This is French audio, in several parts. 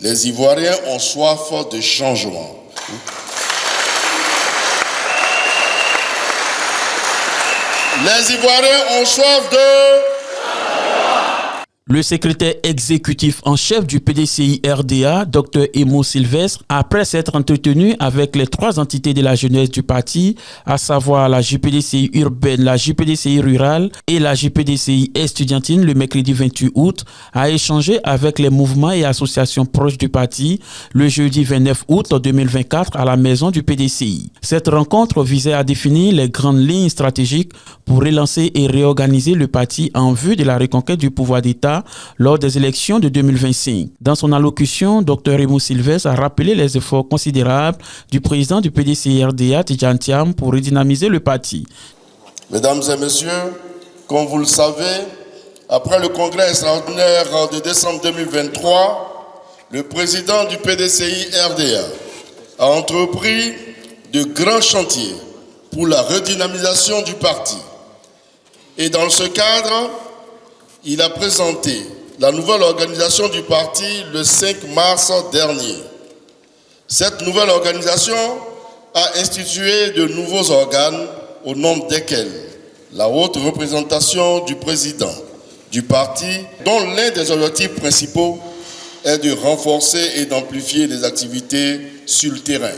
Les Ivoiriens ont soif de changement. Les Ivoiriens ont soif de... Le secrétaire exécutif en chef du PDCI RDA, Dr Emo Sylvestre, après s'être entretenu avec les 3 entités de la jeunesse du parti, à savoir la JPDCI urbaine, la JPDCI rurale et la JPDCI estudiantine le mercredi 28 août, a échangé avec les mouvements et associations proches du parti le jeudi 29 août 2024 à la maison du PDCI. Cette rencontre visait à définir les grandes lignes stratégiques pour relancer et réorganiser le parti en vue de la reconquête du pouvoir d'État lors des élections de 2025. Dans son allocution, Dr Emo Sylvestre a rappelé les efforts considérables du président du PDCI RDA, Tidjane Thiam, pour redynamiser le parti. Mesdames et messieurs, comme vous le savez, après le congrès extraordinaire de décembre 2023, le président du PDCI RDA a entrepris de grands chantiers pour la redynamisation du parti. Et dans ce cadre, il a présenté la nouvelle organisation du parti le 5 mars dernier. Cette nouvelle organisation a institué de nouveaux organes au nombre desquels la haute représentation du président du parti, dont l'un des objectifs principaux est de renforcer et d'amplifier les activités sur le terrain.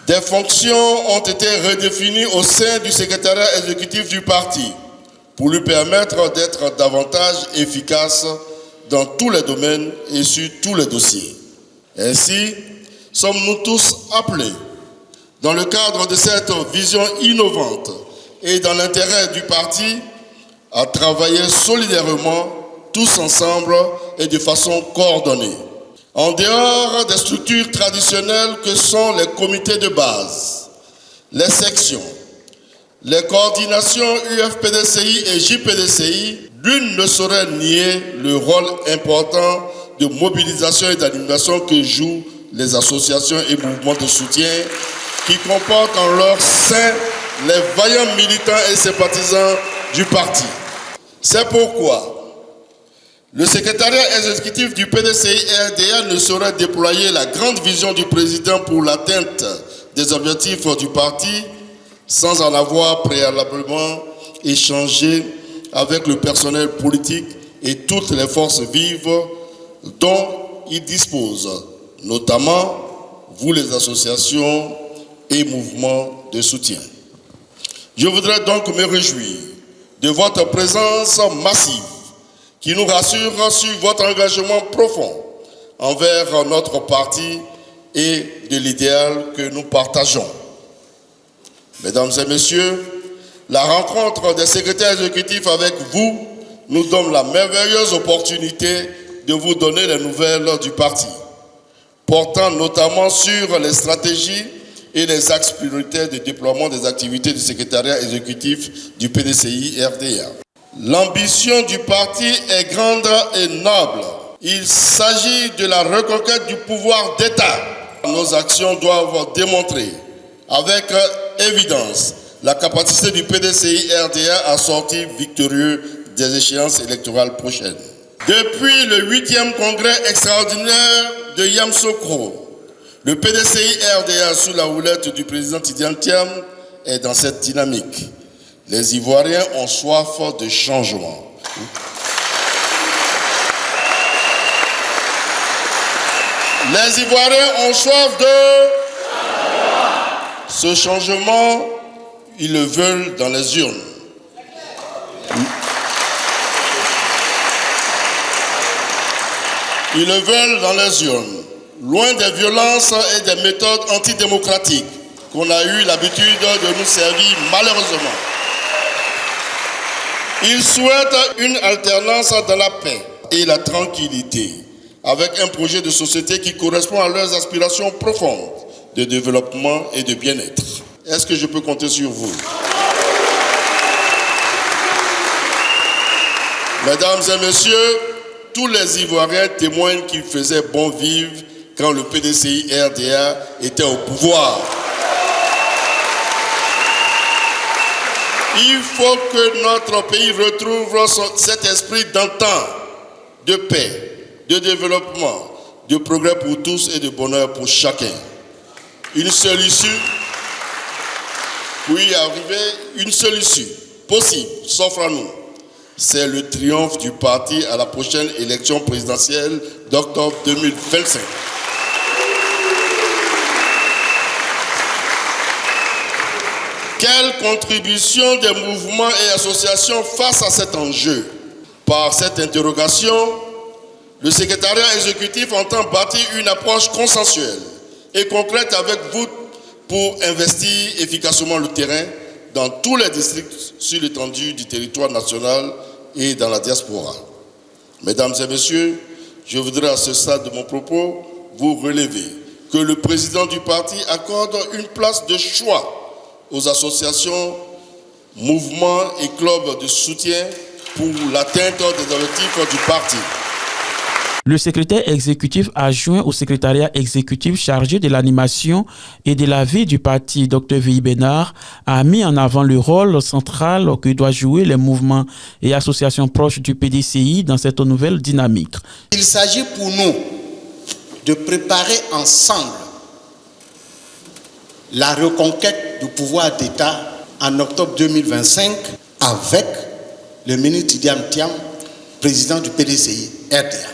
Des fonctions ont été redéfinies au sein du secrétariat exécutif du parti pour lui permettre d'être davantage efficace dans tous les domaines et sur tous les dossiers. Ainsi, sommes-nous tous appelés, dans le cadre de cette vision innovante et dans l'intérêt du parti, à travailler solidairement, tous ensemble et de façon coordonnée. En dehors des structures traditionnelles que sont les comités de base, les sections, les coordinations UFPDCI et JPDCI, l'une ne saurait nier le rôle important de mobilisation et d'animation que jouent les associations et mouvements de soutien qui comportent en leur sein les vaillants militants et sympathisants du parti. C'est pourquoi le secrétariat exécutif du PDCI RDA ne saurait déployer la grande vision du président pour l'atteinte des objectifs du parti sans en avoir préalablement échangé avec le personnel politique et toutes les forces vives dont il dispose, notamment vous les associations et mouvements de soutien. Je voudrais donc me réjouir de votre présence massive qui nous rassure sur votre engagement profond envers notre parti et de l'idéal que nous partageons. Mesdames et messieurs, la rencontre des secrétaires exécutifs avec vous nous donne la merveilleuse opportunité de vous donner les nouvelles du parti, portant notamment sur les stratégies et les axes prioritaires de déploiement des activités du secrétariat exécutif du PDCI RDA. L'ambition du parti est grande et noble. Il s'agit de la reconquête du pouvoir d'État. Nos actions doivent démontrer avec évidence la capacité du PDCI RDA à sortir victorieux des échéances électorales prochaines. Depuis le 8e congrès extraordinaire de Yamoussoukro, le PDCI RDA sous la houlette du président Tidjane Thiam est dans cette dynamique. Les Ivoiriens ont soif de changement. Les Ivoiriens ont soif de... Ce changement, ils le veulent dans les urnes. Ils le veulent dans les urnes, loin des violences et des méthodes antidémocratiques qu'on a eu l'habitude de nous servir malheureusement. Ils souhaitent une alternance dans la paix et la tranquillité, avec un projet de société qui correspond à leurs aspirations profondes de développement et de bien-être. Est-ce que je peux compter sur vous? Mesdames et messieurs, tous les Ivoiriens témoignent qu'il faisait bon vivre quand le PDCI RDA était au pouvoir. Il faut que notre pays retrouve cet esprit d'antan, de paix, de développement, de progrès pour tous et de bonheur pour chacun. Une seule issue, pour y arriver, une seule issue possible s'offre à nous. C'est le triomphe du parti à la prochaine élection présidentielle d'octobre 2025. Quelle contribution des mouvements et associations face à cet enjeu? Par cette interrogation, le secrétariat exécutif entend bâtir une approche consensuelle et concrète avec vous pour investir efficacement le terrain dans tous les districts sur l'étendue du territoire national et dans la diaspora. Mesdames et messieurs, je voudrais à ce stade de mon propos vous relever que le président du parti accorde une place de choix aux associations, mouvements et clubs de soutien pour l'atteinte des objectifs du parti. Le secrétaire exécutif adjoint au secrétariat exécutif chargé de l'animation et de la vie du parti, Dr V.I. Bénard, a mis en avant le rôle central que doivent jouer les mouvements et associations proches du PDCI dans cette nouvelle dynamique. Il s'agit pour nous de préparer ensemble la reconquête du pouvoir d'État en octobre 2025 avec le ministre Tidjane Thiam, président du PDCI RDA.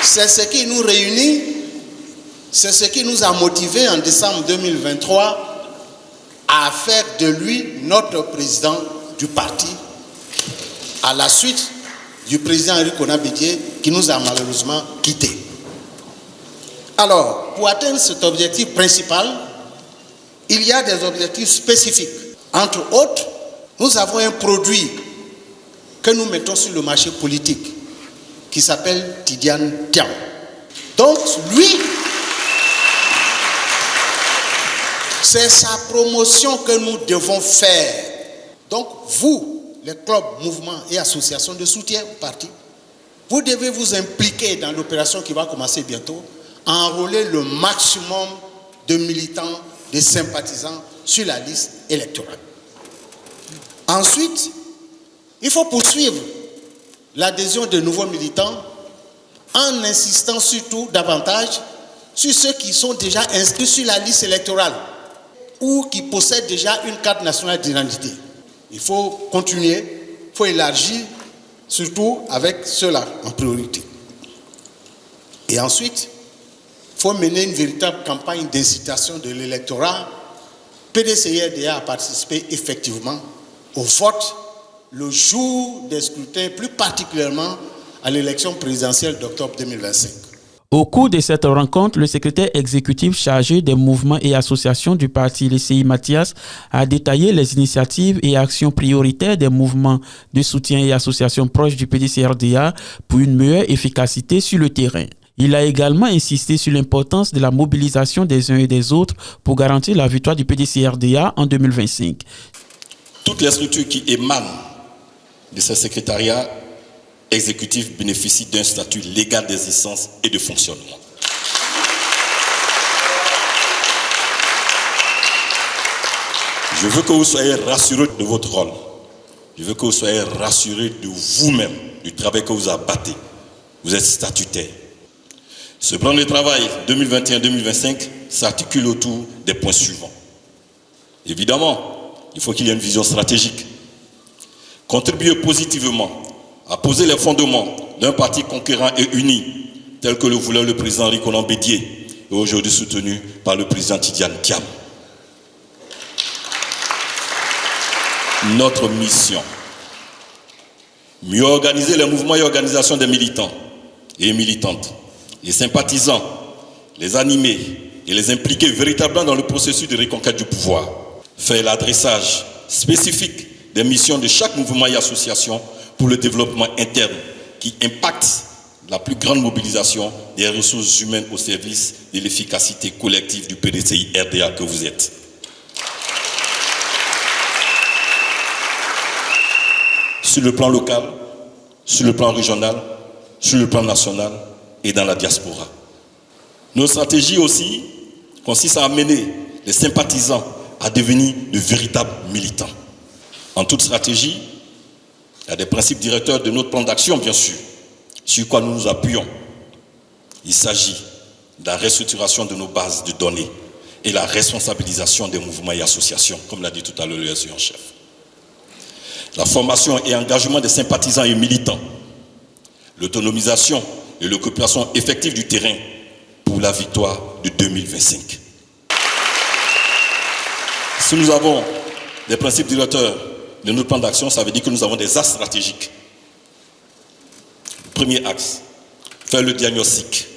C'est ce qui nous réunit, c'est ce qui nous a motivés en décembre 2023 à faire de lui notre président du parti, à la suite du président Henri Konan Bédié qui nous a malheureusement quittés. Alors, pour atteindre cet objectif principal, il y a des objectifs spécifiques. Entre autres, nous avons un produit que nous mettons sur le marché politique qui s'appelle Tidjane Thiam. Donc, lui, c'est sa promotion que nous devons faire. Donc, vous, les clubs, mouvements et associations de soutien au parti, vous devez vous impliquer dans l'opération qui va commencer bientôt, enrôler le maximum de militants, de sympathisants sur la liste électorale. Ensuite, il faut poursuivre l'adhésion de nouveaux militants en insistant surtout davantage sur ceux qui sont déjà inscrits sur la liste électorale ou qui possèdent déjà une carte nationale d'identité. Il faut continuer, il faut élargir, surtout avec ceux-là en priorité. Et ensuite, il faut mener une véritable campagne d'incitation de l'électorat PDCI-RDA a participé effectivement au vote le jour des scrutins, plus particulièrement à l'élection présidentielle d'octobre 2025. Au cours de cette rencontre, le secrétaire exécutif chargé des mouvements et associations du parti LCI Mathias a détaillé les initiatives et actions prioritaires des mouvements de soutien et associations proches du PDCI-RDA pour une meilleure efficacité sur le terrain. Il a également insisté sur l'importance de la mobilisation des uns et des autres pour garantir la victoire du PDCI-RDA en 2025. Toutes les structures qui émanent de ce secrétariat exécutif bénéficient d'un statut légal d'existence et de fonctionnement. Je veux que vous soyez rassurés de votre rôle. Je veux que vous soyez rassurés de vous-même, du travail que vous abattez. Vous êtes statutaire. Ce plan de travail 2021-2025 s'articule autour des points suivants. Évidemment, il faut qu'il y ait une vision stratégique. Contribuer positivement à poser les fondements d'un parti conquérant et uni, tel que le voulait le président Henri Konan Bédié, et aujourd'hui soutenu par le président Tidjane Thiam. Notre mission, mieux organiser les mouvements et organisations des militants et militantes, les sympathisants, les animer et les impliquer véritablement dans le processus de reconquête du pouvoir. Faire l'adressage spécifique des missions de chaque mouvement et association pour le développement interne qui impacte la plus grande mobilisation des ressources humaines au service de l'efficacité collective du PDCI-RDA que vous êtes. Sur le plan local, sur le plan régional, sur le plan national et dans la diaspora. Nos stratégies aussi consistent à amener les sympathisants à devenir de véritables militants. En toute stratégie, Il y a des principes directeurs de notre plan d'action, bien sûr, sur quoi nous nous appuyons. Il s'agit de la restructuration de nos bases de données et la responsabilisation des mouvements et associations, comme l'a dit tout à l'heure le SG en chef. La formation et engagement des sympathisants et militants, l'autonomisation et l'occupation effective du terrain pour la victoire de 2025. Si nous avons des principes directeurs de notre plan d'action, ça veut dire que nous avons des axes stratégiques. Premier axe, faire le diagnostic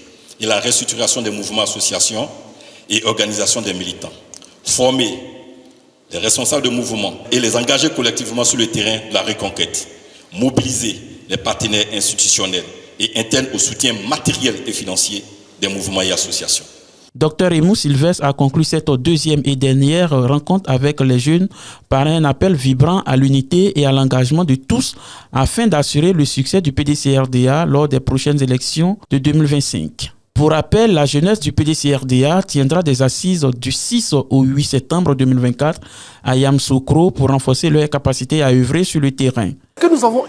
et la restructuration des mouvements, associations et organisations des militants. Former les responsables de mouvements et les engager collectivement sur le terrain de la reconquête. Mobiliser les partenaires institutionnels et internes au soutien matériel et financier des mouvements et associations. Dr Aimou Sylvestre a conclu cette deuxième et dernière rencontre avec les jeunes par un appel vibrant à l'unité et à l'engagement de tous afin d'assurer le succès du PDC-RDA lors des prochaines élections de 2025. Pour rappel, la jeunesse du PDC-RDA tiendra des assises du 6 au 8 septembre 2024 à Yamoussoukro pour renforcer leur capacité à œuvrer sur le terrain. Ce que nous avons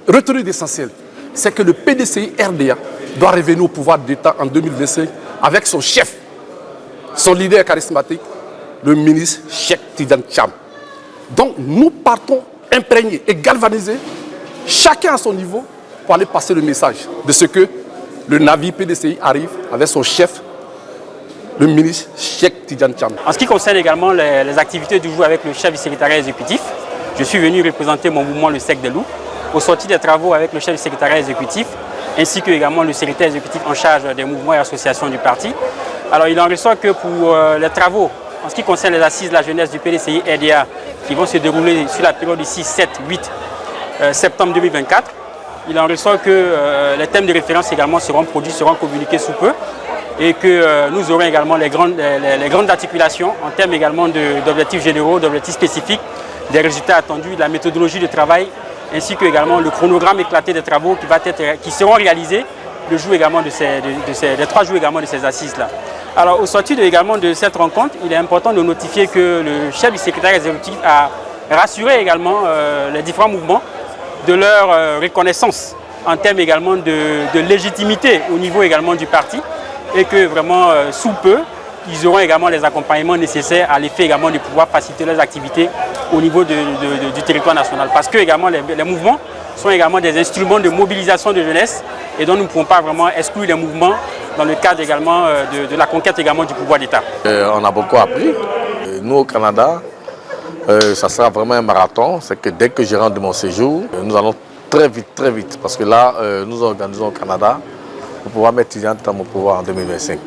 retenu d'essentiel, c'est que le PDCI-RDA doit revenir au pouvoir d'État en 2025 avec son chef, son leader charismatique, le ministre Cheikh Tidiane Cham. Donc nous partons imprégnés et galvanisés, chacun à son niveau, pour aller passer le message de ce que le navire PDCI arrive avec son chef, le ministre Cheikh Tidiane Cham. En ce qui concerne également les activités du jour avec le chef du secrétariat exécutif, je suis venu représenter mon mouvement, le SEC des loups, au sorti des travaux avec le chef du secrétariat exécutif, ainsi que également le secrétaire exécutif en charge des mouvements et associations du parti. Alors il en ressort que pour les travaux, en ce qui concerne les assises de la jeunesse du PDCI-RDA, qui vont se dérouler sur la période du 6, 7, 8 septembre 2024, il en ressort que les thèmes de référence également seront produits, seront communiqués sous peu, et que nous aurons également les grandes articulations en termes également d'objectifs généraux, d'objectifs spécifiques, des résultats attendus, de la méthodologie de travail, ainsi que également le chronogramme éclaté des travaux qui seront réalisés le jour également les 3 jours également de ces assises-là. Alors au sortir également de cette rencontre, il est important de notifier que le chef du secrétariat exécutif a rassuré également les différents mouvements de leur reconnaissance en termes également de légitimité au niveau également du parti, et que vraiment sous peu, ils auront également les accompagnements nécessaires à l'effet également de pouvoir faciliter leurs activités au niveau du territoire national. Parce que également les mouvements sont également des instruments de mobilisation de jeunesse, et donc nous ne pouvons pas vraiment exclure les mouvements dans le cadre également de la conquête également du pouvoir d'État. On a beaucoup appris. Nous au Canada, ça sera vraiment un marathon. C'est que dès que je rentre de mon séjour, nous allons très vite. Parce que là, nous organisons au Canada pour pouvoir mettre Tidiane dans mon pouvoir en 2025.